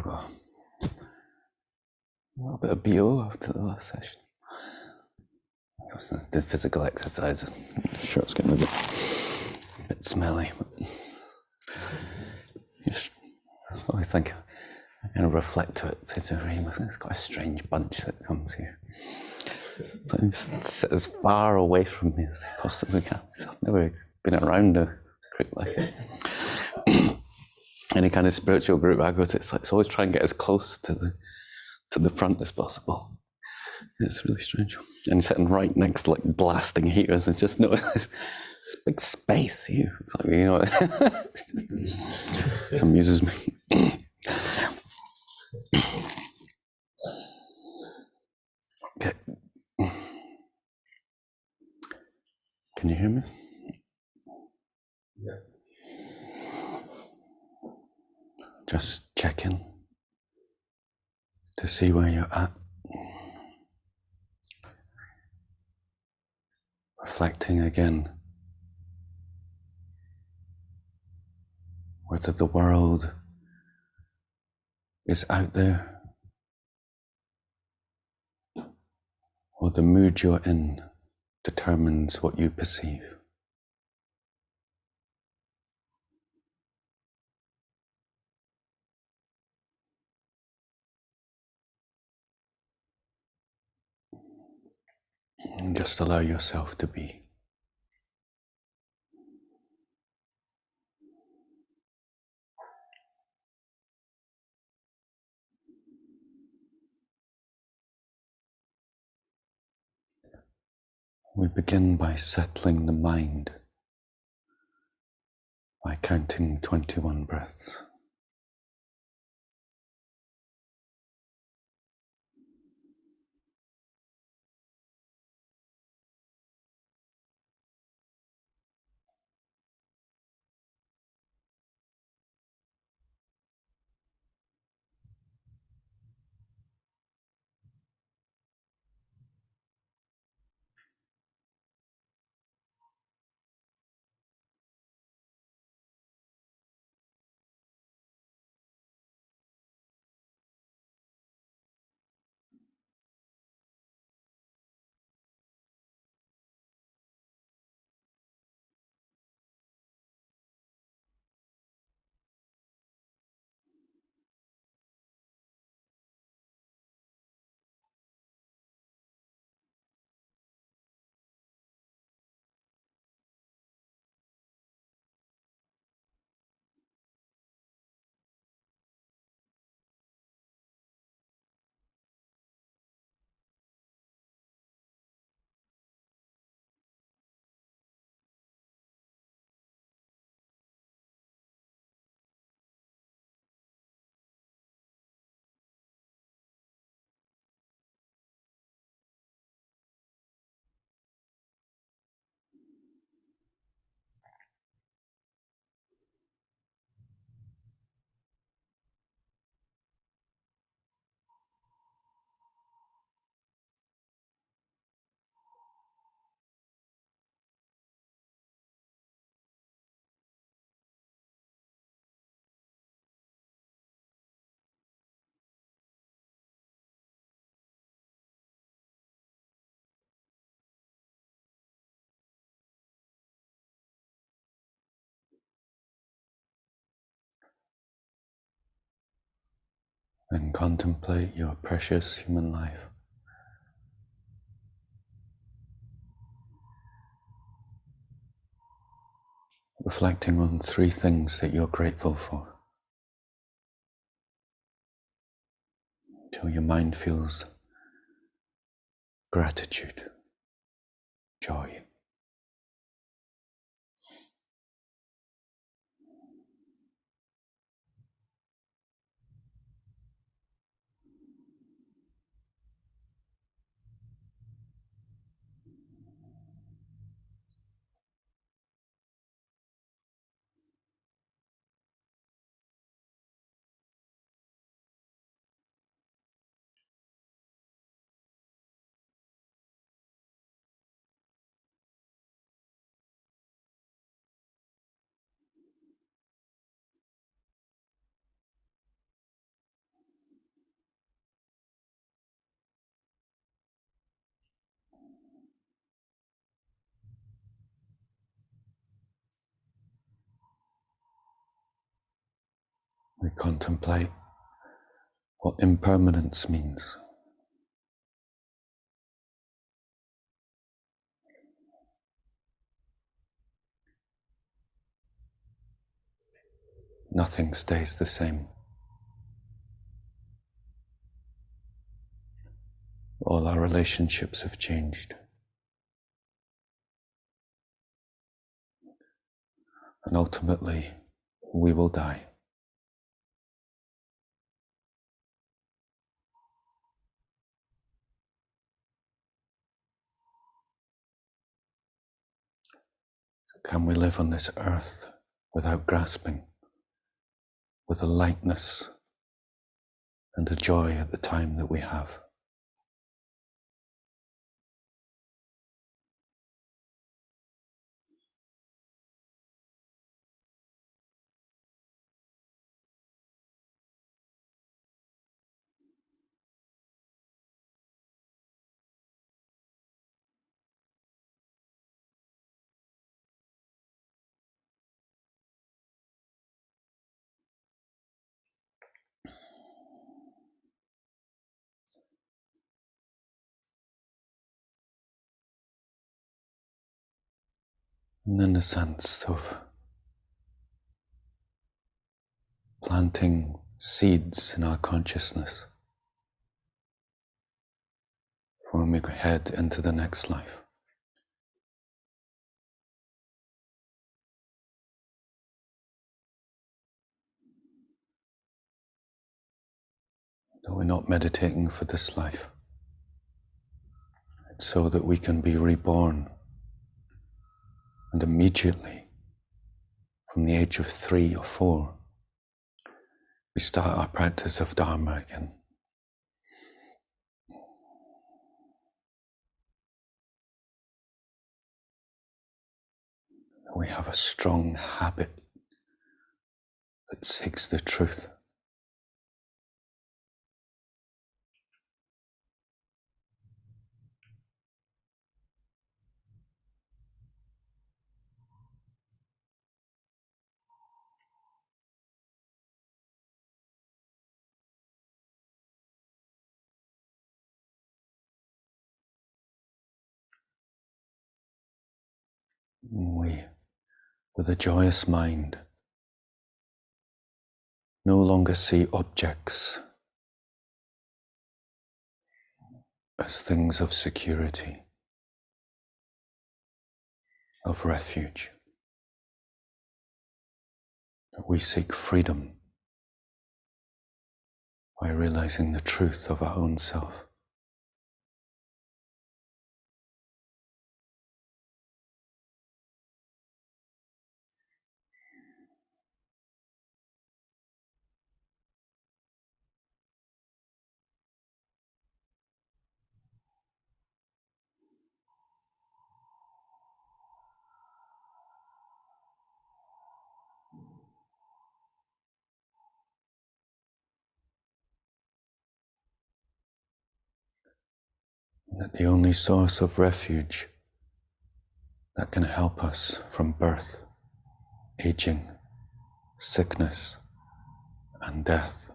a little bit of BO after the last session. The physical exercise. I'm sure it's getting a bit smelly. I always think I kind of reflect to it, say to Reem, it's quite a strange bunch that comes here. So I just sit as far away from me as I possibly can. So I've never been around a group like it. Any kind of spiritual group I go to, it's always try and get as close to the front as possible. It's really strange. And sitting right next to blasting heaters and just notice this big space here. It's like, it just amuses me. Okay. Can you hear me? Yeah. Just checking to see where you're at. Reflecting again whether the world is out there or the mood you're in determines what you perceive. And just allow yourself to be. We begin by settling the mind by counting 21 breaths. Then contemplate your precious human life. Reflecting on 3 things that you're grateful for, till your mind feels gratitude, joy. We contemplate what impermanence means. Nothing stays the same. All our relationships have changed. And ultimately, we will die. Can we live on this earth without grasping, with a lightness and a joy at the time that we have? And in a sense of planting seeds in our consciousness when we head into the next life. That we're not meditating for this life. It's so that we can be reborn. And immediately, from the age of 3 or 4, we start our practice of Dharma again. We have a strong habit that seeks the truth. We, with a joyous mind, no longer see objects as things of security, of refuge. We seek freedom by realizing the truth of our own self. That the only source of refuge that can help us from birth, aging, sickness, and death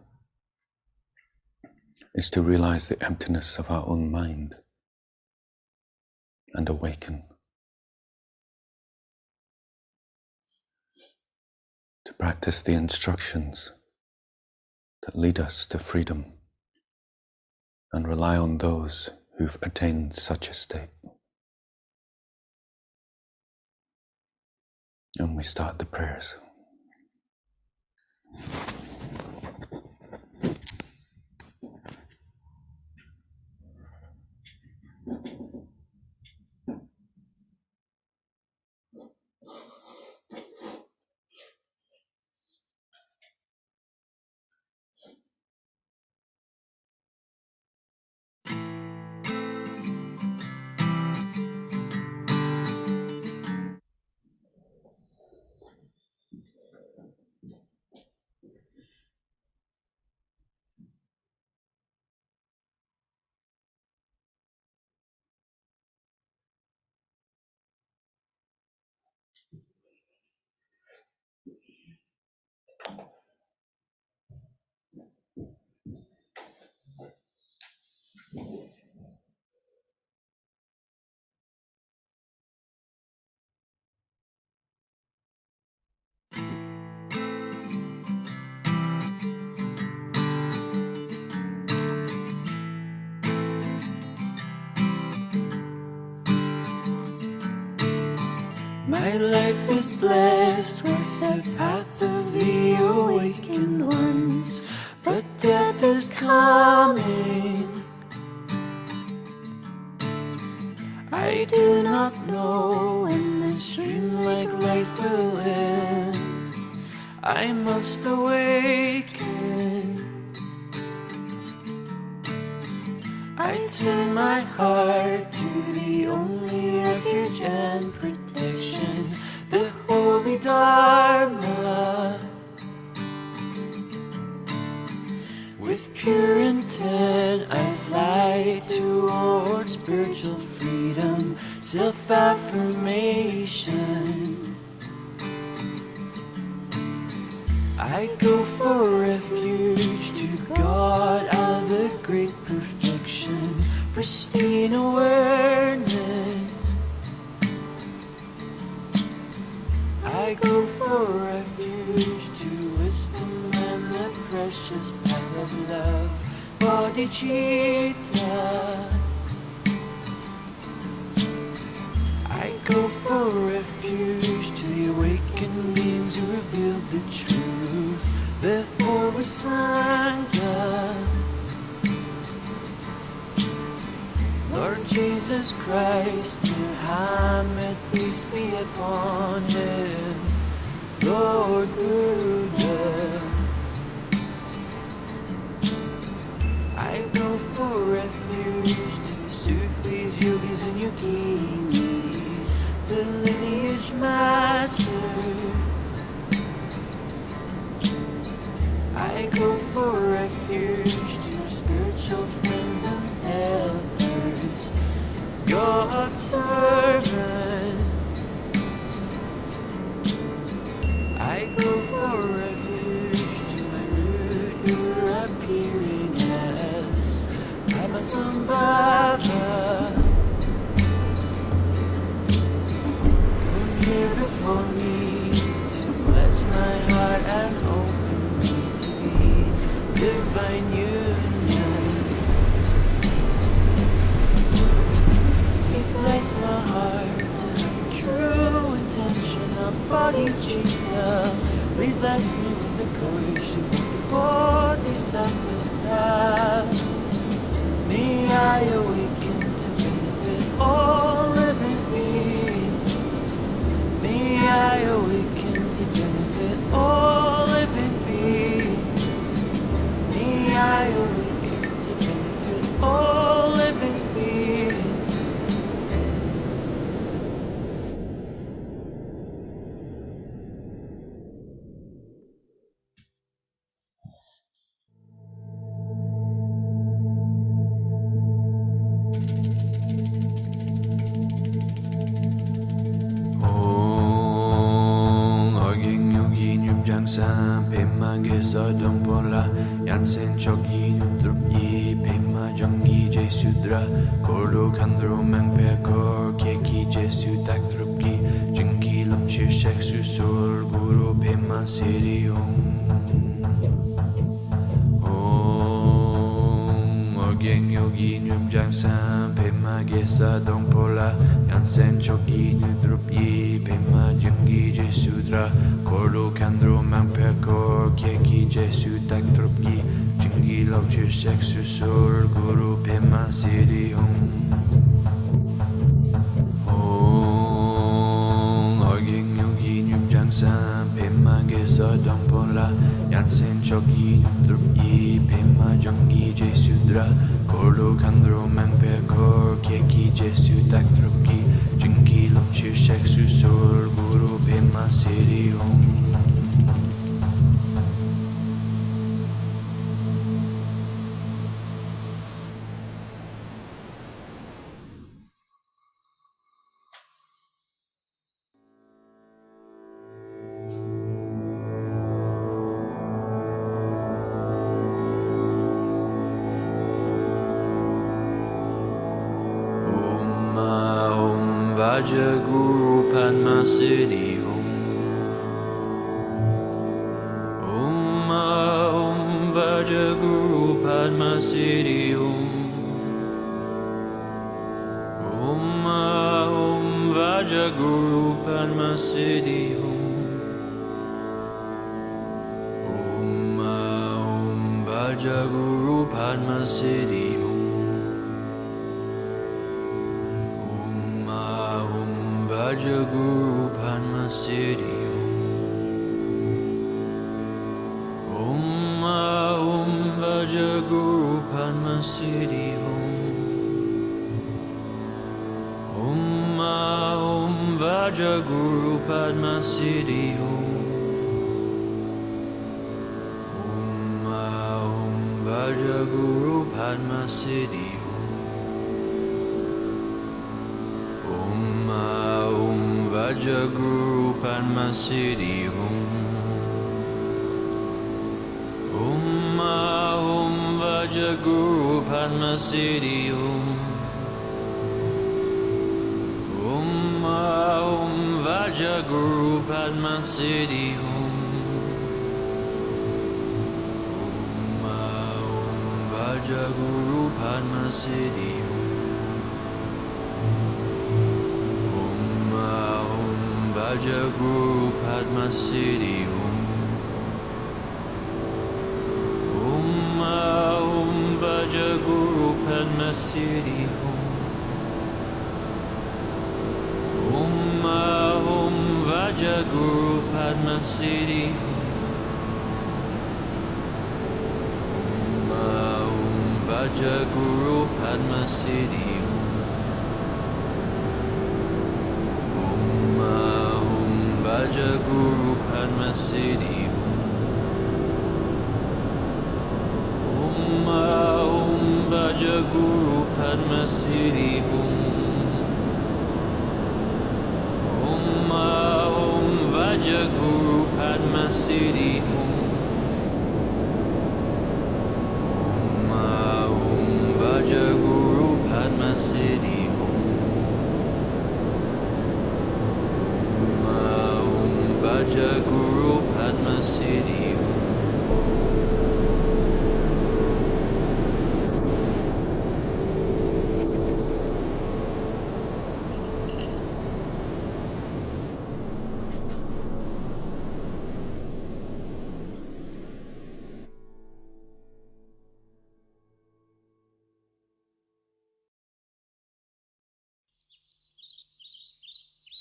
is to realize the emptiness of our own mind and awaken. To practice the instructions that lead us to freedom and rely on those who've attained such a state. And we start the prayers. My life is blessed with the path of the awakened ones, but death is coming. I do not know when this dreamlike life will end. I must awaken. I turn my heart to the only refuge and protection, the holy Dharma. With pure intent I fly towards spiritual freedom, self-affirmation. I go for refuge to God out of the great perfection, pristine awareness. I go for refuge to wisdom and the precious path of love, bodhicitta. I go for refuge to the awakened beings who reveal the truth, the holy Sangha. Lord Jesus Christ, Muhammad, peace be upon him, Lord Buddha. I go for refuge to the Sufis, yogis, and yoginis, the lineage masters. I go for refuge to spiritual friends and helpers, God's servants. I go for refuge to my root, you're appearing as Brahmasambhava. Come here before me to bless my heart and open me to the divine union. Please bless my heart to have a true intention of bodhicitta. Please bless me with the courage to walk the bodhisattva's path. May I awaken to benefit all living beings. May I awaken to benefit all living beings. May I awaken to benefit all living beings. Sam Pema Gesa Dompola Yansen Chogi Nutrupi Pema Jangi Jesudra Kordo Kandro Mangpe Kor Keki Jesu Taktrupi Jinki Lapchir Shek Susur Guru Pema Siri Orgeng Yogi Nyumjang Sam Pema Gesa Dompola Yansen Chogi Nutrupi Pema Jangi Jesudra Kordo Kandro Mangpe Kor Keki Jesu Taktrupi Jingi Lapchir Shek Susur Guru Pema Siri Orgeng Yogi Nyumjang Sam Pema Gesa Dompola Yansen Chogi Nutrupi Pema Jangi Jesudra Kordo Kandro Mangpe Kor Keki Jesu Taktrupi Jingi Lapchir Shek Susur Guru Pema Siri Vaja Guru Padma Siddhi Om Vaja Guru Padma Siddhi Om Vaja Vaja Guru Padma Siddhi Om Vaja Guru Padma Siddhi Om Vaja Guru Padma Siddhi Om Vaja Guru Padma Siddhi Om Vaja Guru Padma Siddhi Om Vaja Guru Padma Siddhi Om Vaja Guru Padma Siddhi Om Vaja Guru Padma Siddhi Om Vaja Guru Padma Siddhi Om Vaja Guru Padma Siddhi Om Vaja Guru Padma Siddhi Om Vaja Guru Padma Siddhi Om Vaja Guru Padma Siddhi Om Vaja Guru Padma Siddhi Om Vaja Guru Padma Siddhi Om Vaja Guru Padma Siddhi Om Vaja Guru Padma Siddhi Om Vaja Guru Padma Siddhi Om Vaja Guru Padma Siddhi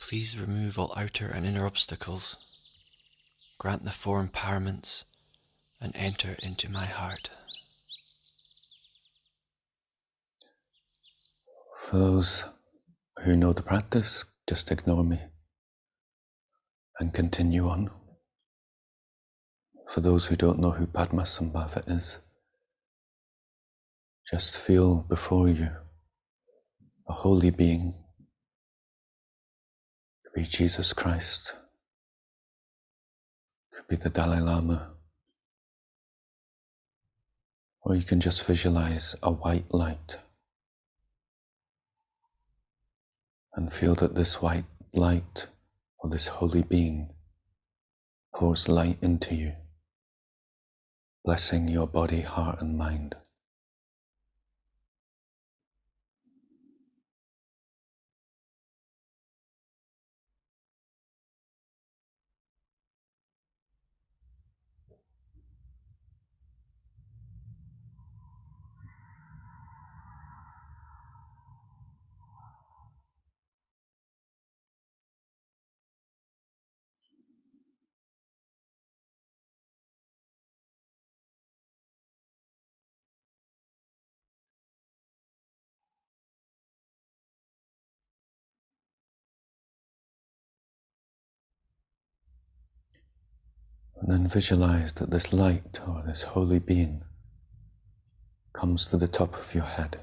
Please remove all outer and inner obstacles. Grant the four empowerments and enter into my heart. For those who know the practice, just ignore me and continue on. For those who don't know who Padmasambhava is, just feel before you a holy being. It could be Jesus Christ, it could be the Dalai Lama, or you can just visualize a white light and feel that this white light or this holy being pours light into you, blessing your body, heart and mind. And then visualize that this light or this holy being comes to the top of your head.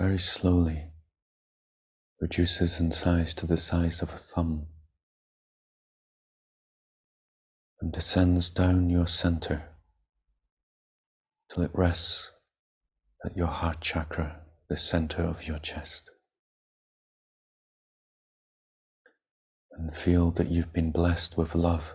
Very slowly reduces in size to the size of a thumb and descends down your center till it rests at your heart chakra, the center of your chest. And feel that you've been blessed with love.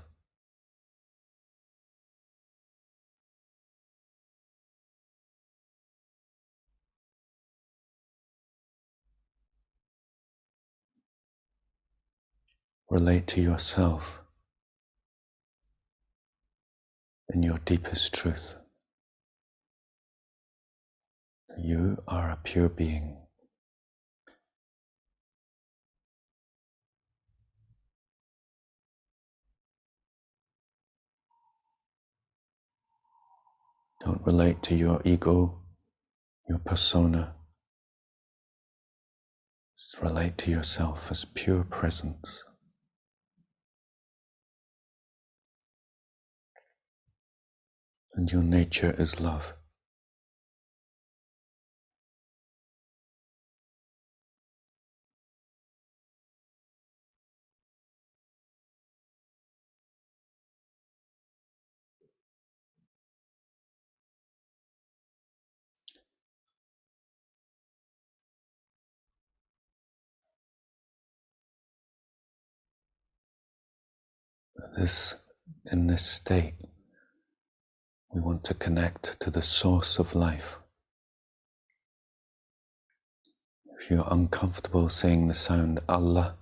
relate to yourself in your deepest truth. You are a pure being. Don't relate to your ego, your persona. Just relate to yourself as pure presence. And your nature is love. In this state, we want to connect to the source of life. If you're uncomfortable saying the sound Allah,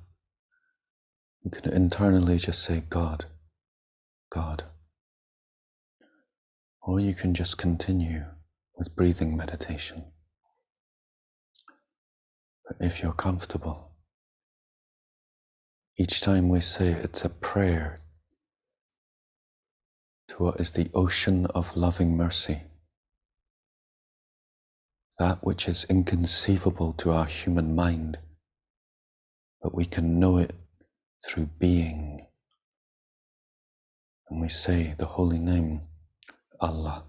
you can internally just say God, God. Or you can just continue with breathing meditation. But if you're comfortable, each time we say it, it's a prayer to what is the ocean of loving mercy, that which is inconceivable to our human mind, but we can know it through being. And we say the holy name, Allah.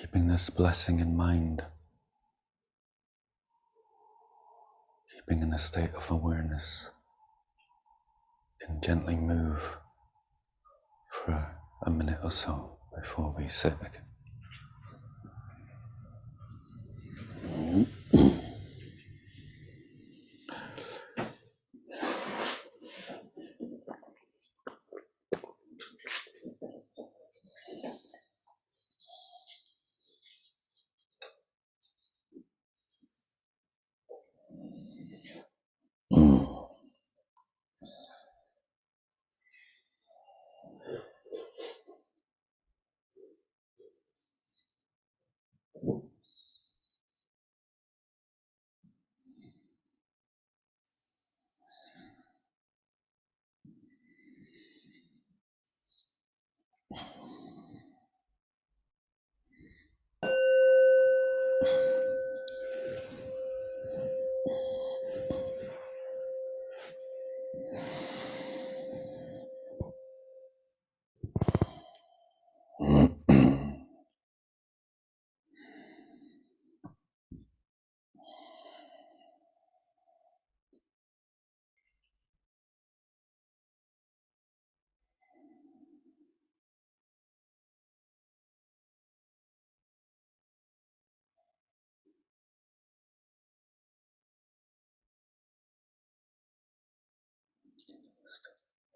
Keeping this blessing in mind, keeping in a state of awareness, can gently move for a minute or so before we sit again.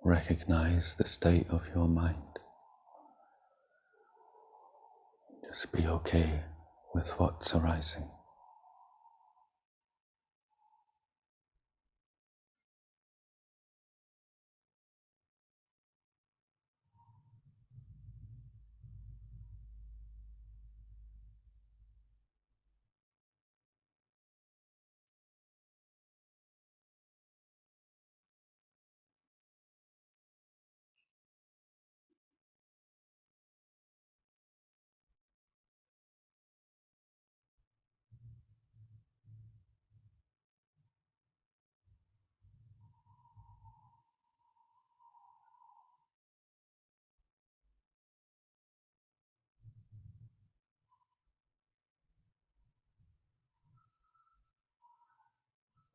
Recognize the state of your mind. Just be okay with what's arising.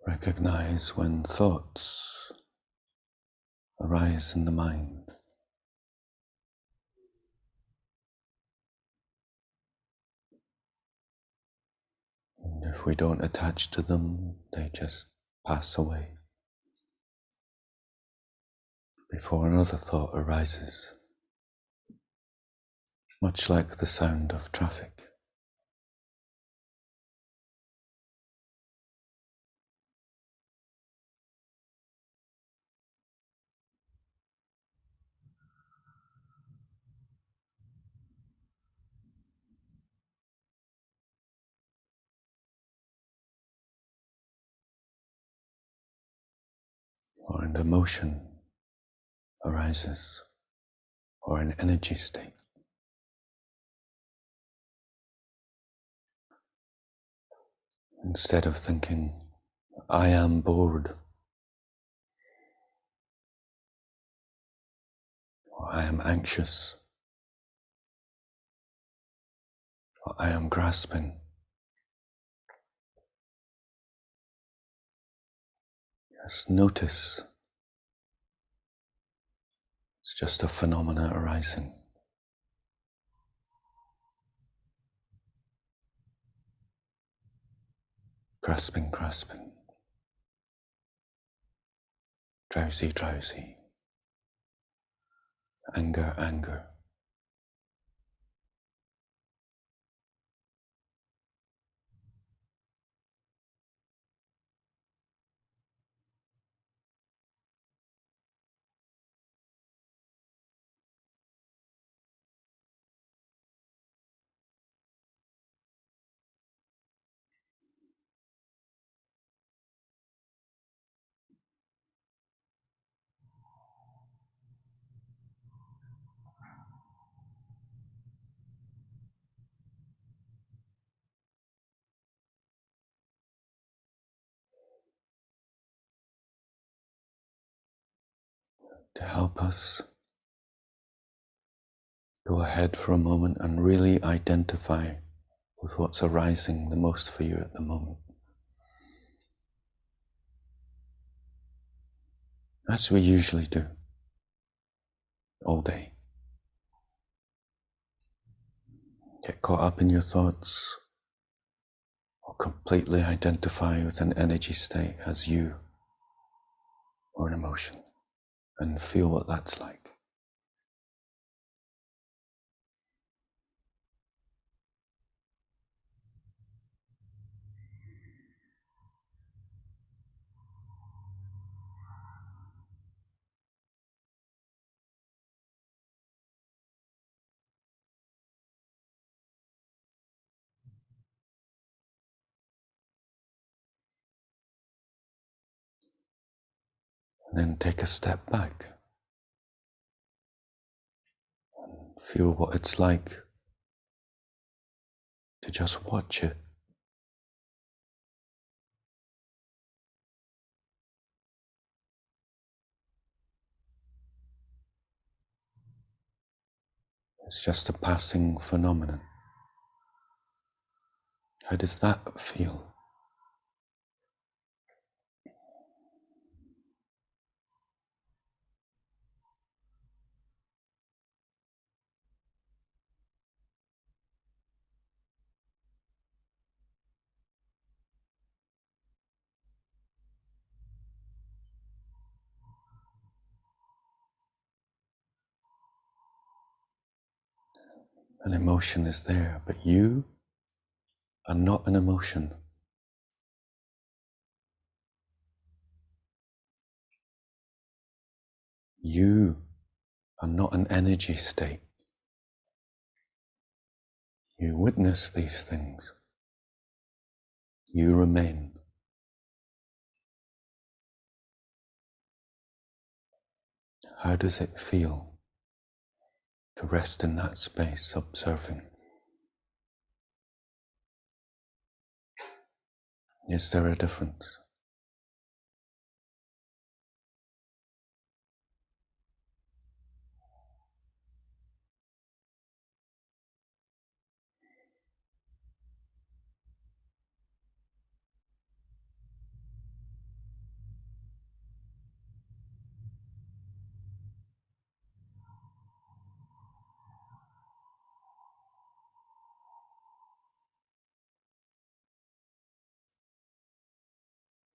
Recognize when thoughts arise in the mind. And if we don't attach to them, they just pass away before another thought arises, much like the sound of traffic. Or an emotion arises, or an energy state. Instead of thinking, I am bored, or I am anxious, or I am grasping, just notice it's just a phenomena arising. Grasping, grasping, drowsy, drowsy, anger, anger. To help us Go ahead for a moment and really identify with what's arising the most for you at the moment. As we usually do, all day. Get caught up in your thoughts, or completely identify with an energy state as you or an emotion, and feel what that's like. And then take a step back. Feel what it's like to just watch it. It's just a passing phenomenon. How does that feel? An emotion is there, but you are not an emotion. You are not an energy state. You witness these things. You remain. How does it feel to rest in that space, observing? Is there a difference?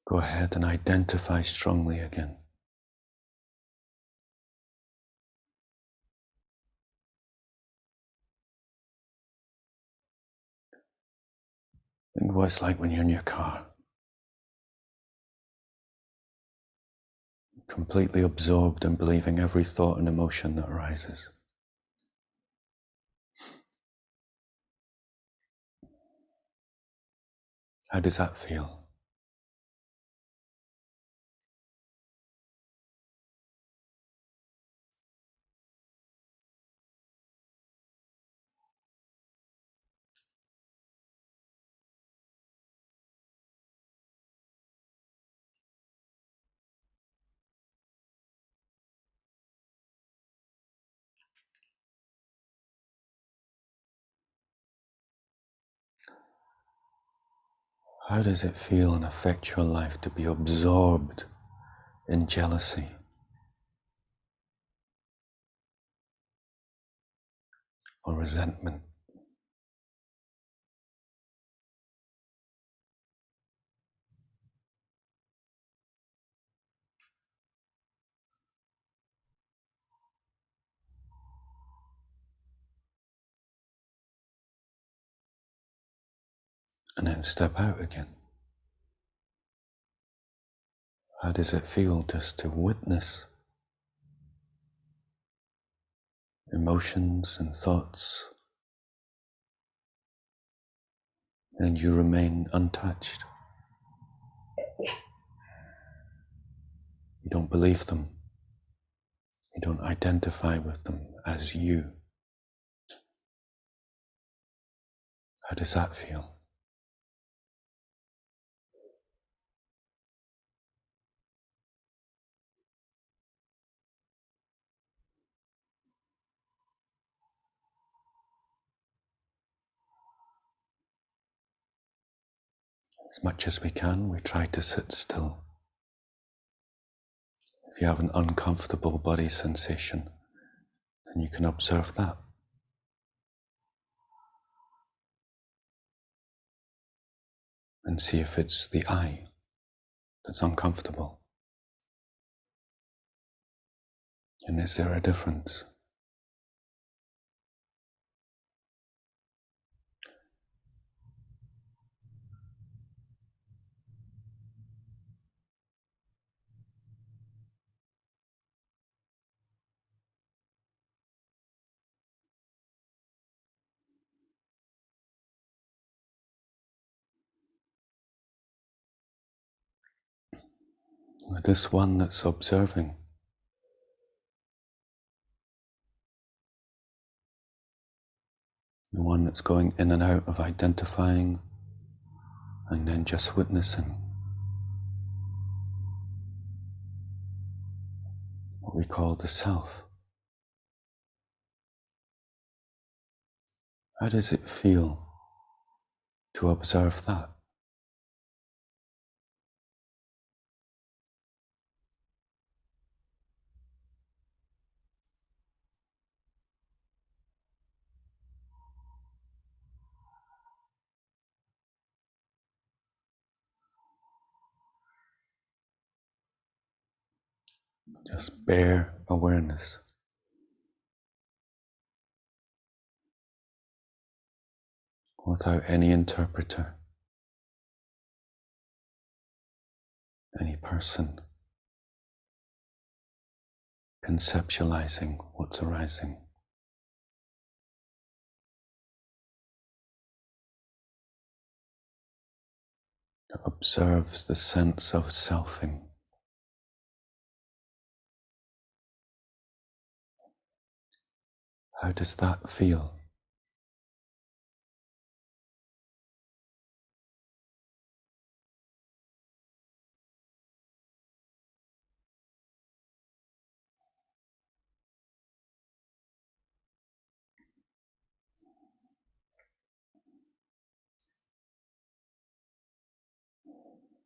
Go ahead and identify strongly again. Think what it's like when you're in your car, completely absorbed and believing every thought and emotion that arises. How does that feel? How does it feel and affect your life to be absorbed in jealousy or resentment? And then step out again. How does it feel just to witness emotions and thoughts, and you remain untouched? You don't believe them. You don't identify with them as you. How does that feel? As much as we can, we try to sit still. If you have an uncomfortable body sensation, then you can observe that. And see if it's the I that's uncomfortable. And is there a difference? This one that's observing, the one that's going in and out of identifying and then just witnessing, what we call the self. How does it feel to observe that? Just bare awareness. Without any interpreter, any person conceptualizing what's arising. It observes the sense of selfing. How does that feel?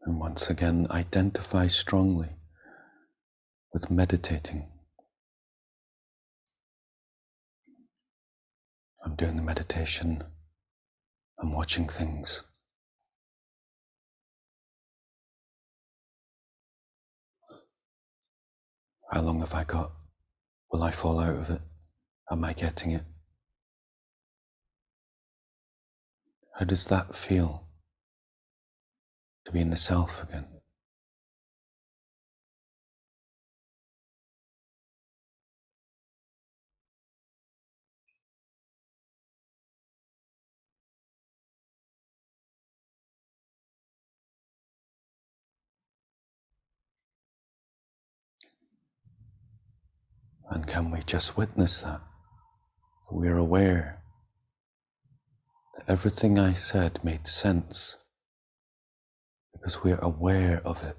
And once again, identify strongly with meditating. I'm doing the meditation, I'm watching things. How long have I got? Will I fall out of it? Am I getting it? How does that feel to be in the self again? And can we just witness that? We're aware that everything I said made sense because we're aware of it.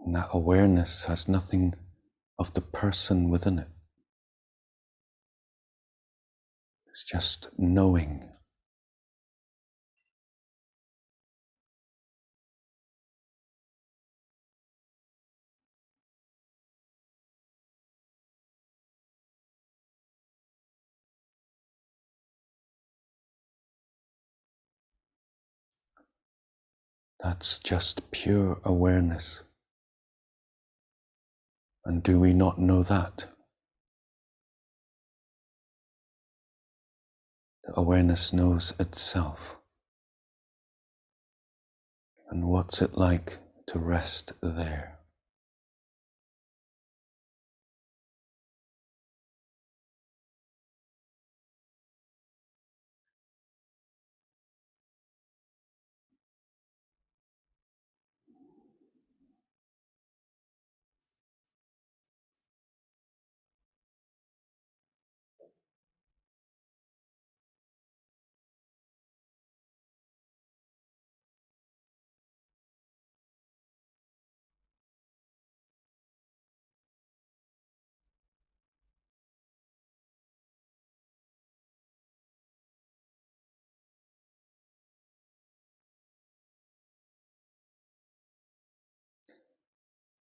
And that awareness has nothing of the person within it. It's just knowing. That's just pure awareness. And do we not know that? The awareness knows itself. And what's it like to rest there?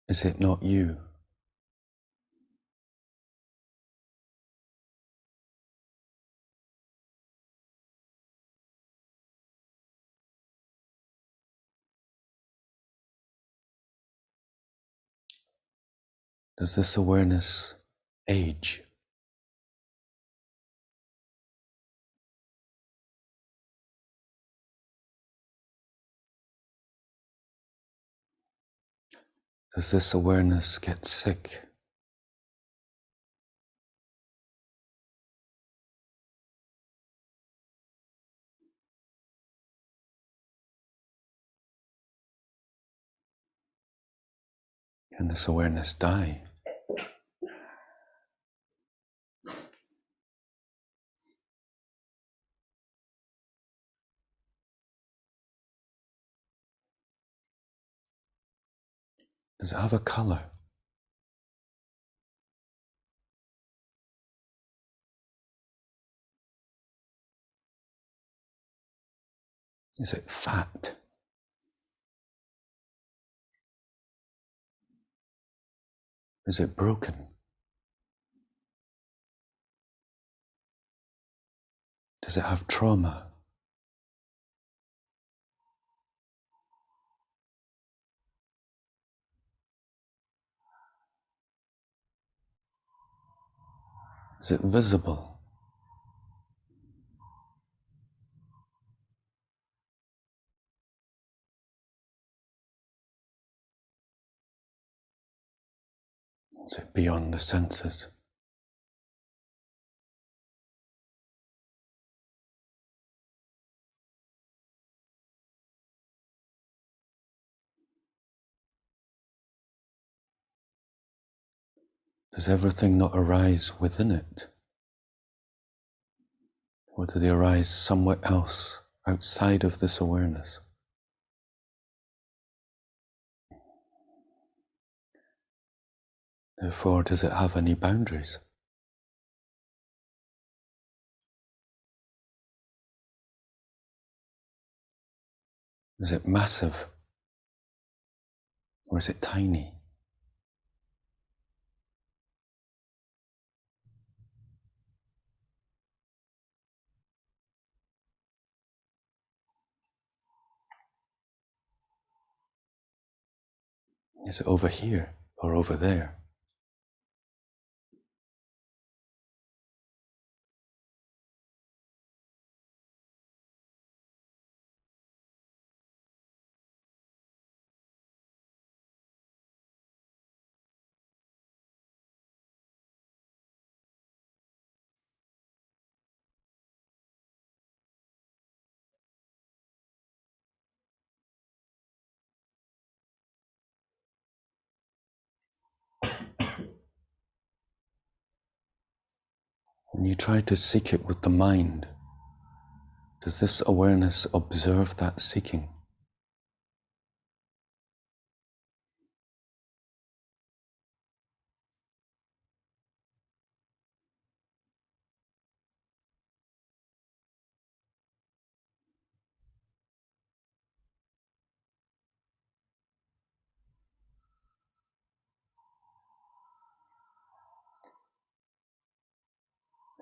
Is it not you? Does this awareness age? Does this awareness get sick? Can this awareness die? Does it have a color? Is it fat? Is it broken? Does it have trauma? Is it visible? Is it beyond the senses? Does everything not arise within it? Or do they arise somewhere else outside of this awareness? Therefore, does it have any boundaries? Is it massive? Or is it tiny? Is it over here or over there? When you try to seek it with the mind, does this awareness observe that seeking?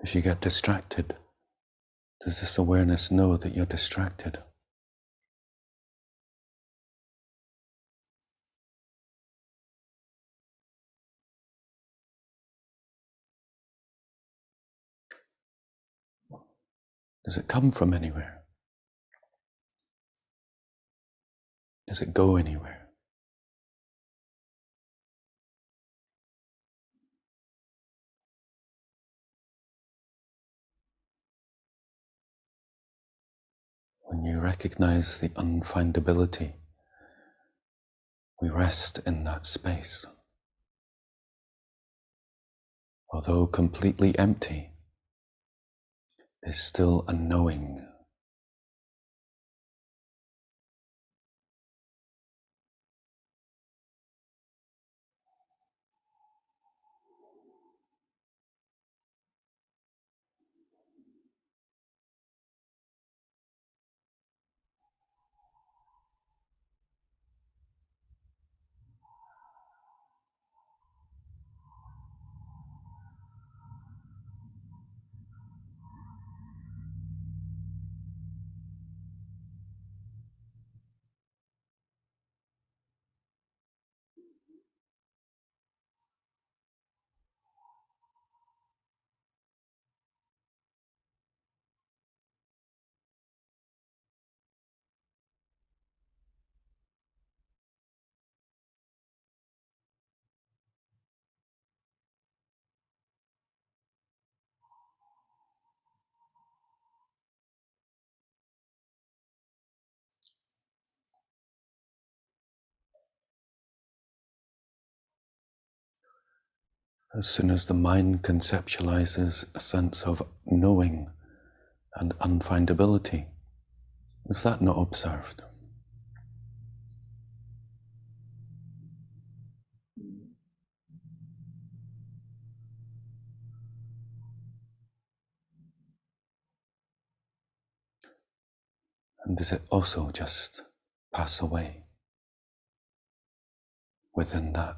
If you get distracted, does this awareness know that you're distracted? Does it come from anywhere? Does it go anywhere? When you recognize the unfindability, we rest in that space. Although completely empty, there's still a knowing. As soon as the mind conceptualizes a sense of knowing and unfindability, is that not observed? And does it also just pass away within that?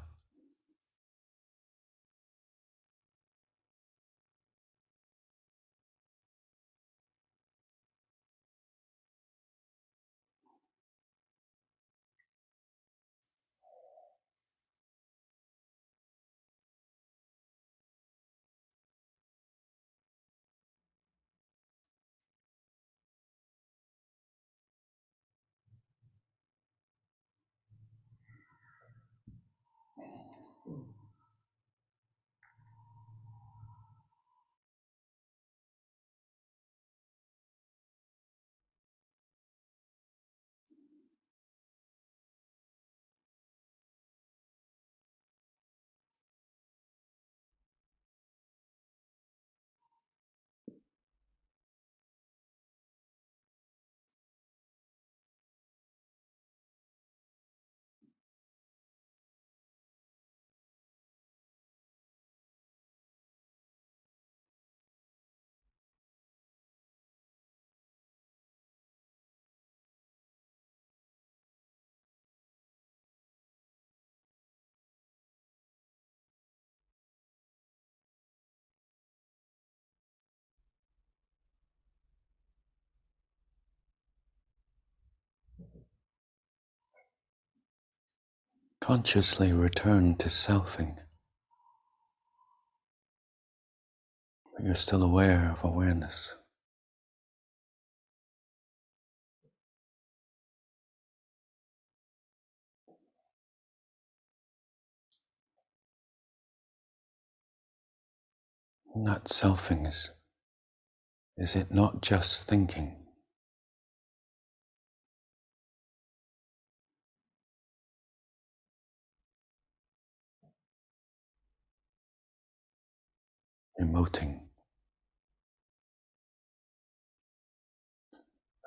Consciously return to selfing, but you're still aware of awareness. And that selfing is it not just thinking? Emoting?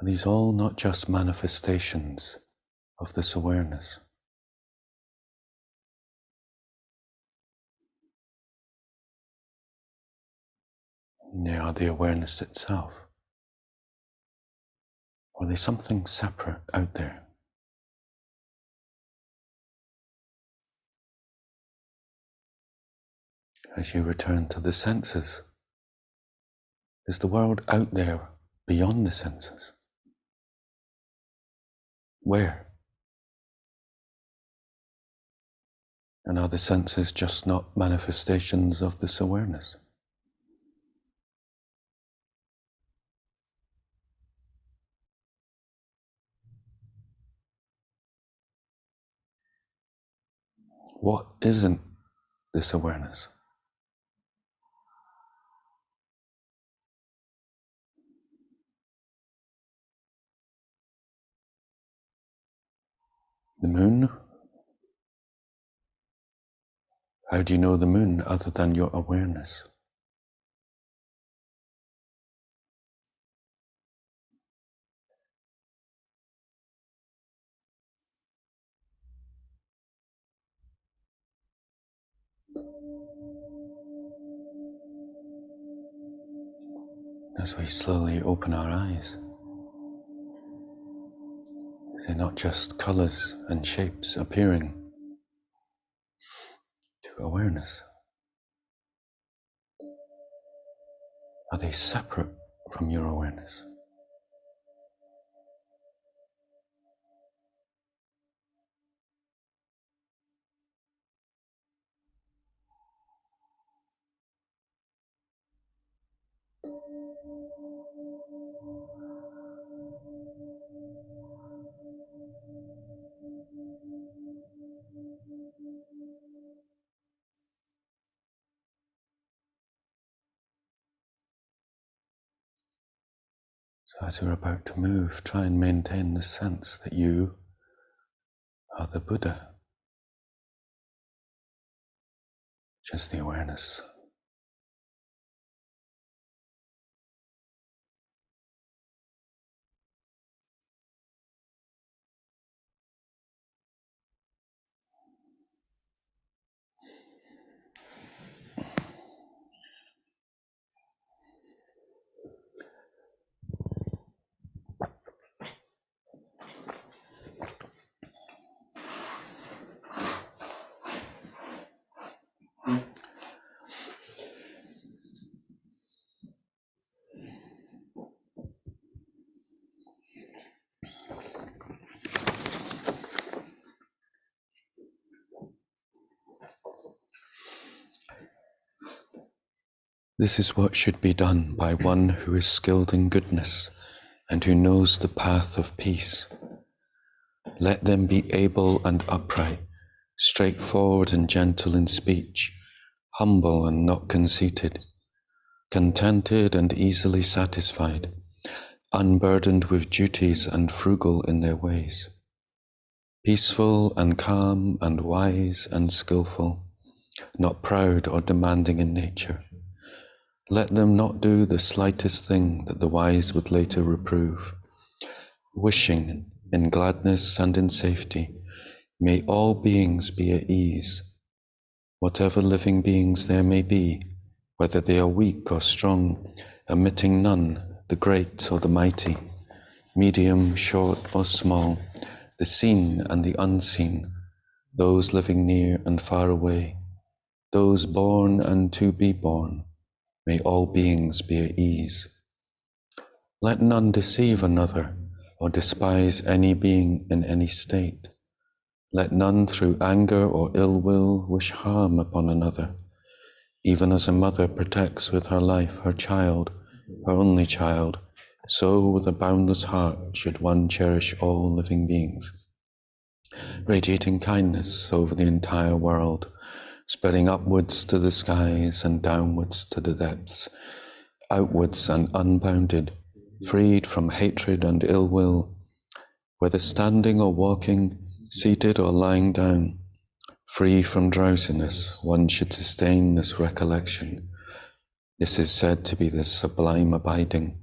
Are these all not just manifestations of this awareness? They are the awareness itself. Or are they something separate out there? As you return to the senses, is the world out there beyond the senses? Where? And are the senses just not manifestations of this awareness? What isn't this awareness? The moon? How do you know the moon other than your awareness? As we slowly open our eyes, they're not just colors and shapes appearing to awareness. Are they separate from your awareness? So as you're about to move, try and maintain the sense that you are the Buddha. just the awareness. This is what should be done by one who is skilled in goodness and who knows the path of peace. Let them be able and upright, straightforward and gentle in speech, humble and not conceited, contented and easily satisfied, unburdened with duties and frugal in their ways, peaceful and calm and wise and skillful, not proud or demanding in nature. Let them not do the slightest thing that the wise would later reprove. Wishing in gladness and in safety, may all beings be at ease. Whatever living beings there may be, whether they are weak or strong, omitting none, the great or the mighty, medium, short or small, the seen and the unseen, those living near and far away, those born and to be born, may all beings be at ease. Let none deceive another or despise any being in any state. Let none through anger or ill will wish harm upon another, even as a mother protects with her life her child, her only child, so with a boundless heart should one cherish all living beings, radiating kindness over the entire world, spreading upwards to the skies and downwards to the depths, outwards and unbounded, freed from hatred and ill will, whether standing or walking, seated or lying down, free from drowsiness, one should sustain this recollection. This is said to be the sublime abiding.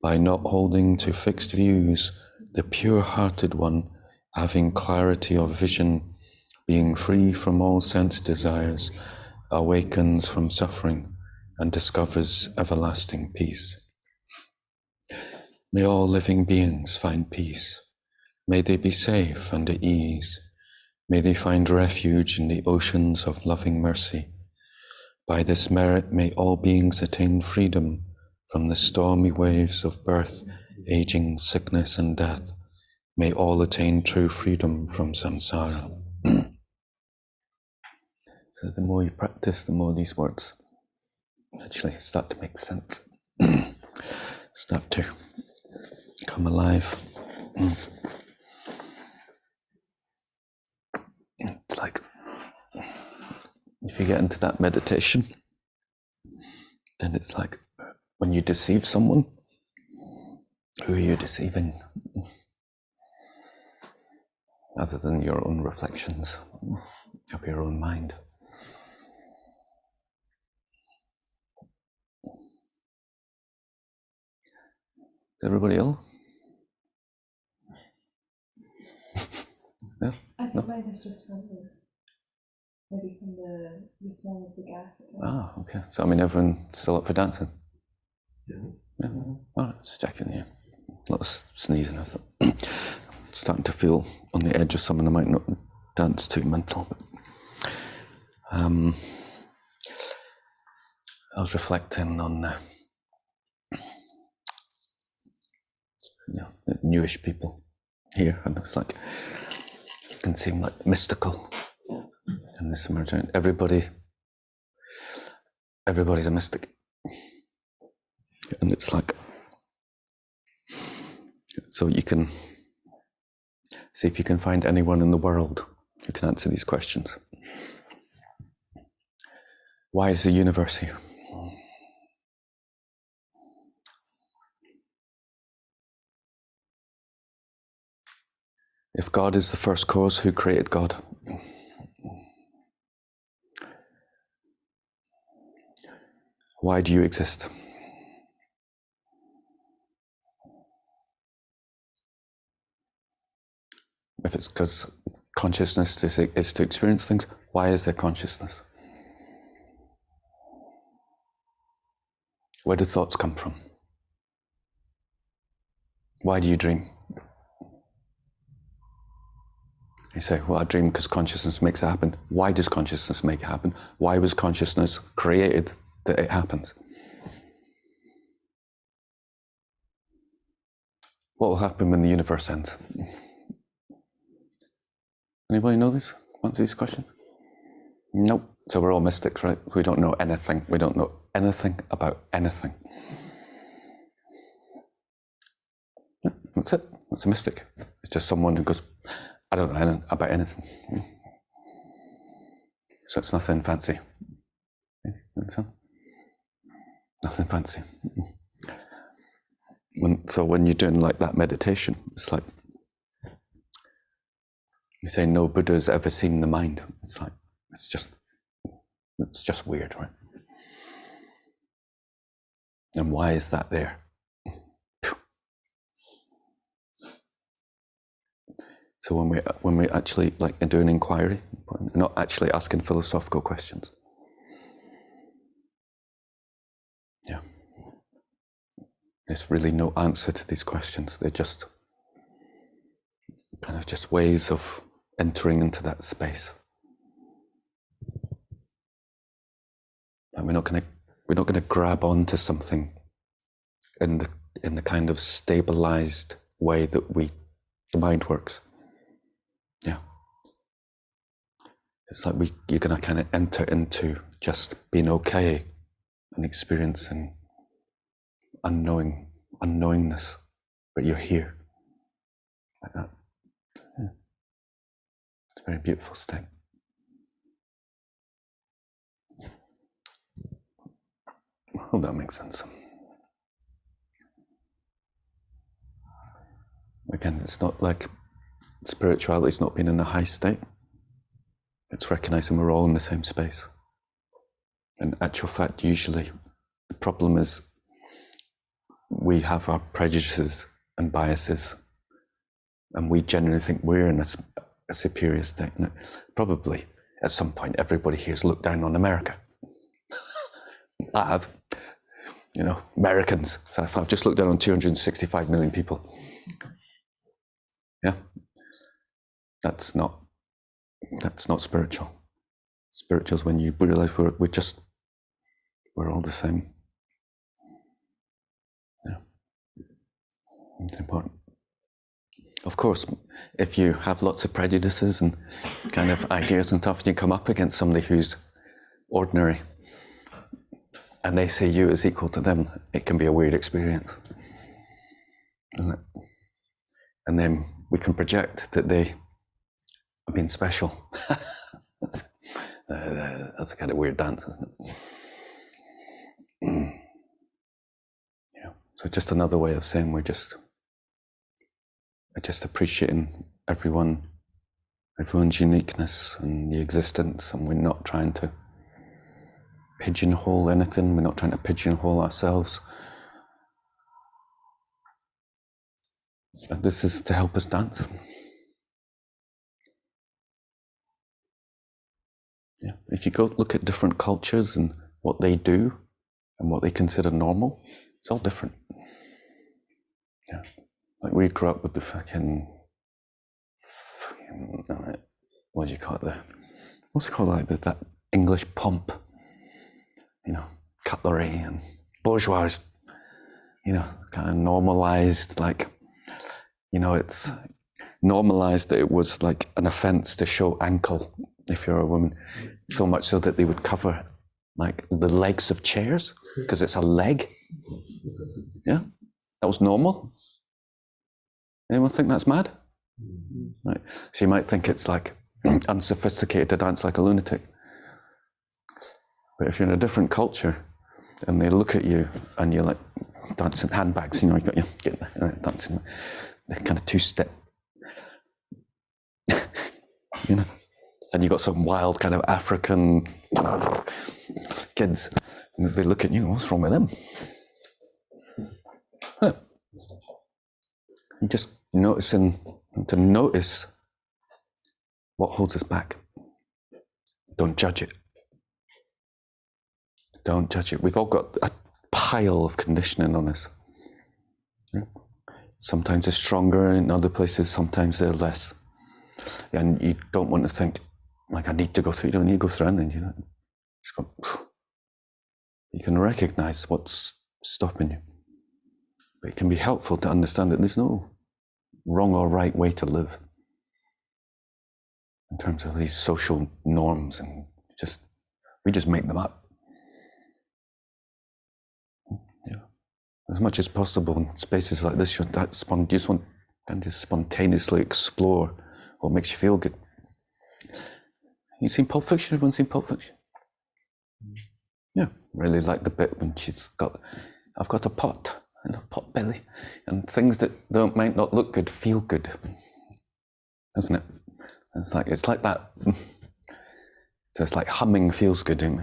By not holding to fixed views, the pure-hearted one, having clarity of vision, being free from all sense desires, awakens from suffering and discovers everlasting peace. May all living beings find peace. May they be safe and at ease. May they find refuge in the oceans of loving mercy. By this merit, may all beings attain freedom from the stormy waves of birth, aging, sickness, and death. May all attain true freedom from samsara. So the more you practice, the more these words actually start to make sense, start to come alive. It's like if you get into that meditation, then it's like when you deceive someone, who are you deceiving? Other than your own reflections of your own mind. Is everybody ill? Yeah? I think mine is just from the smell of the gas. Ah, okay. So I mean, everyone's still up for dancing? Yeah. Yeah. All right, just checking here. A lot of sneezing, I thought. Starting to feel on the edge of something I might not dance too mental. But, I was reflecting on the newish people here, and it's like it can seem like mystical in this emergent. Everybody's a mystic, and it's like so you can see if you can find anyone in the world who can answer these questions. Why is the universe here? If God is the first cause, who created God? Why do you exist? If it's because consciousness is to experience things, why is there consciousness? Where do thoughts come from? Why do you dream? You say, well, I dream because consciousness makes it happen. Why does consciousness make it happen? Why was consciousness created that it happens? What will happen when the universe ends? Anybody know this? Answer these questions? Nope. So we're all mystics, right? We don't know anything. We don't know anything about anything. Yeah, that's it. That's a mystic. It's just someone who goes, I don't know anything about anything. So it's nothing fancy. Nothing fancy. When you're doing like that meditation, it's like you say no Buddha's ever seen the mind. It's like it's just weird, right? And why is that there? So when we actually like do an inquiry, not actually asking philosophical questions. Yeah. There's really no answer to these questions. They're just kind of just ways of entering into that space. And we're not going to grab onto something in the kind of stabilized way that the mind works. Yeah. It's like you're going to kind of enter into just being okay and experiencing unknowingness, but you're here, like that. Yeah. It's a very beautiful state. I hope that makes sense. Again, it's not like spirituality is not being in a high state. It's recognizing we're all in the same space. In actual fact, usually the problem is we have our prejudices and biases, and we generally think we're in a superior state. And probably at some point everybody here has looked down on America. I have, Americans. So I've just looked down on 265 million people. Yeah, that's not spiritual. Spiritual is when you realize we're all the same. Yeah, it's important. Of course, if you have lots of prejudices and kind of ideas and stuff, and you come up against somebody who's ordinary, and they see you as equal to them, it can be a weird experience, isn't it? And then we can project that they have been special. That's a kind of weird dance, isn't it? Yeah. So just another way of saying we're just appreciating everyone's uniqueness and the existence, and we're not trying to pigeonhole anything. We're not trying to pigeonhole ourselves. And this is to help us dance. Yeah. If you go look at different cultures and what they do and what they consider normal, it's all different. Yeah. Like we grew up with the fucking what do you call it? What's it called? Like that English pomp, cutlery and bourgeois, kind of normalized, like, it's normalized that it was like an offense to show ankle if you're a woman, so much so that they would cover like the legs of chairs because it's a leg. Yeah, that was normal. Anyone think that's mad? Right. So you might think it's like unsophisticated to dance like a lunatic. But if you're in a different culture and they look at you and you're like dancing handbags, you got your dancing, they're kind of two-step, and you got some wild kind of African kids, and they look at you, what's wrong with them? Huh. And just to notice what holds us back. Don't judge it. Don't judge it. We've all got a pile of conditioning on us. Yeah. Sometimes they're stronger in other places, sometimes they're less. And you don't want to think, like, I need to go through. You don't need to go through anything. You know? Just go, you can recognize what's stopping you. But it can be helpful to understand that there's no wrong or right way to live in terms of these social norms, and we just make them up. Yeah. As much as possible in spaces like this, you just want to spontaneously explore what makes you feel good. You seen Pulp Fiction? Everyone seen Pulp Fiction? Yeah, really like the bit when I've got a pot and a pot belly, and things that might not look good feel good, isn't it? It's like that. So it's like humming feels good. It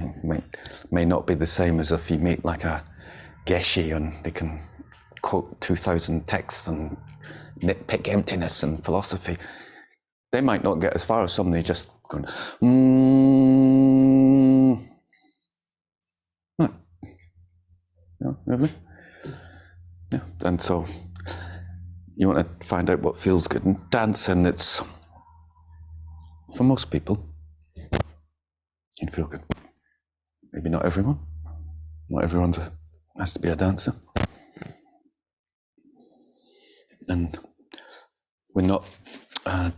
may not be the same as if you meet like a geshe and they can quote 2,000 texts and nitpick emptiness and philosophy. They might not get as far as somebody just going, No, really? Yeah, and so you want to find out what feels good. And dancing, it's, for most people, can feel good. Maybe not everyone. Not everyone has to be a dancer. And we're not, I'd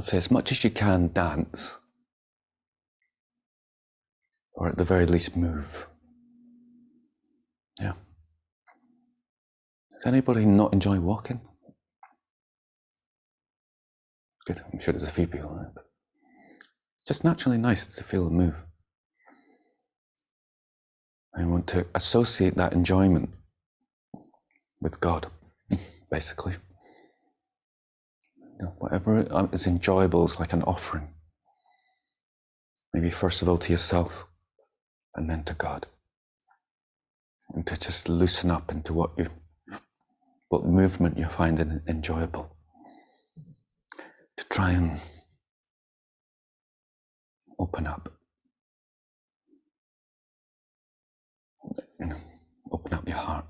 say as much as you can dance, or at the very least move. Yeah. Does anybody not enjoy walking? Good, I'm sure there's a few people there, but it's just naturally nice to feel and move. I want to associate that enjoyment with God, basically. You know, whatever is enjoyable is like an offering. Maybe first of all to yourself, and then to God. And to just loosen up into what movement you're finding enjoyable. To try and open up. You know, open up your heart.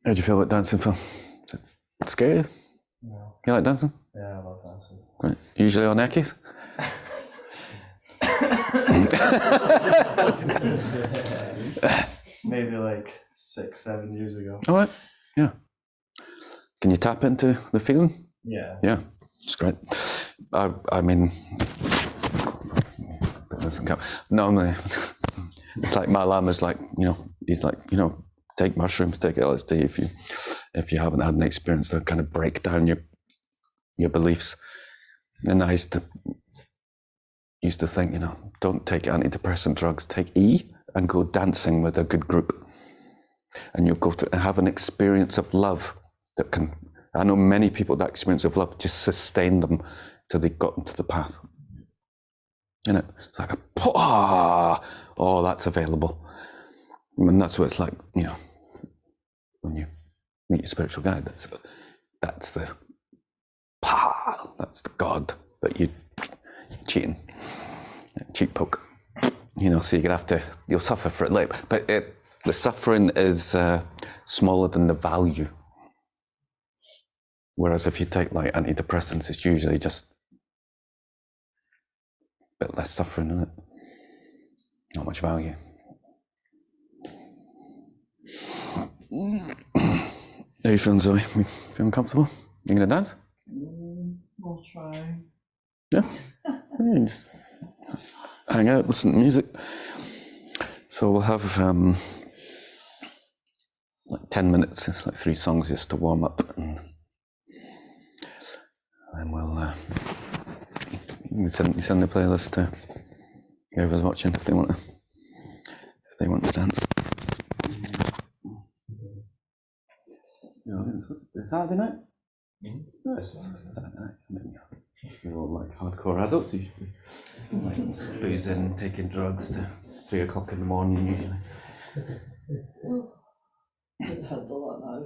How do you feel about dancing, Phil? Is it scary? No. You like dancing? Yeah, I love dancing. Right. Usually on Eckies? Maybe like 6-7 years ago. All right. Yeah. Can you tap into the feeling? Yeah. Yeah. It's great. I mean, normally it's like my lama's like, you know, he's like, you know, take mushrooms, take LSD if you haven't had an experience that kind of break down your beliefs. And I used to think, you know, don't take antidepressant drugs, take E and go dancing with a good group. And you'll go to have an experience of love that can, I know many people, that experience of love just sustained them till they got into the path. And it's like oh, that's available. And that's what it's like, you know, when you meet your spiritual guide, that's the God that you're cheating, cheek poke, you know, so you'll suffer for it later. But the suffering is smaller than the value. Whereas if you take like antidepressants, it's usually just a bit less suffering, isn't it? Not much value. How are you feeling, Zoe? You feeling comfortable? You gonna dance? I'll try. Yeah. Yeah, just hang out, listen to music. So we'll have like 10 minutes, it's like 3 songs just to warm up, and then we'll you send the playlist to whoever's watching if they want to dance. Saturday night? Mhm. No, it's Saturday night. I mean, you're all like hardcore adults. You should be like boozing, taking drugs to 3 o'clock in the morning usually. I've had a lot now.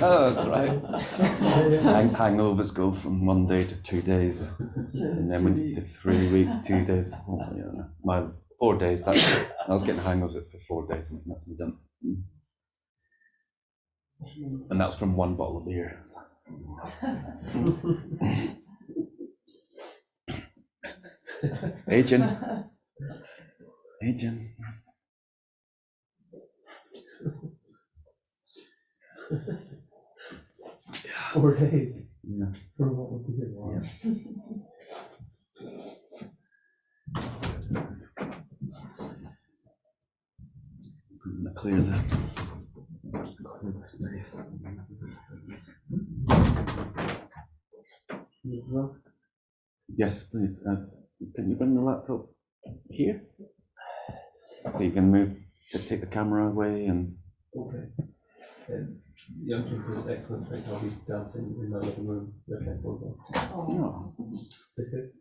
Oh, that's right. Hangovers go from 1 day to 2 days, and then when you do 3 weeks, 2 days. Oh, yeah, no. My 4 days. I was getting hangovers for 4 days, and that's me done. And that's from 1 bottle of beer. Agent. 4 days. Yeah. For what would be here? Yeah. I'm gonna clear the space. Yes, please. Can you bring the laptop here? So you can take the camera away and. Okay. The entrance is excellent. Thanks. I'll be dancing in my living room. Okay, well done. Oh. Okay.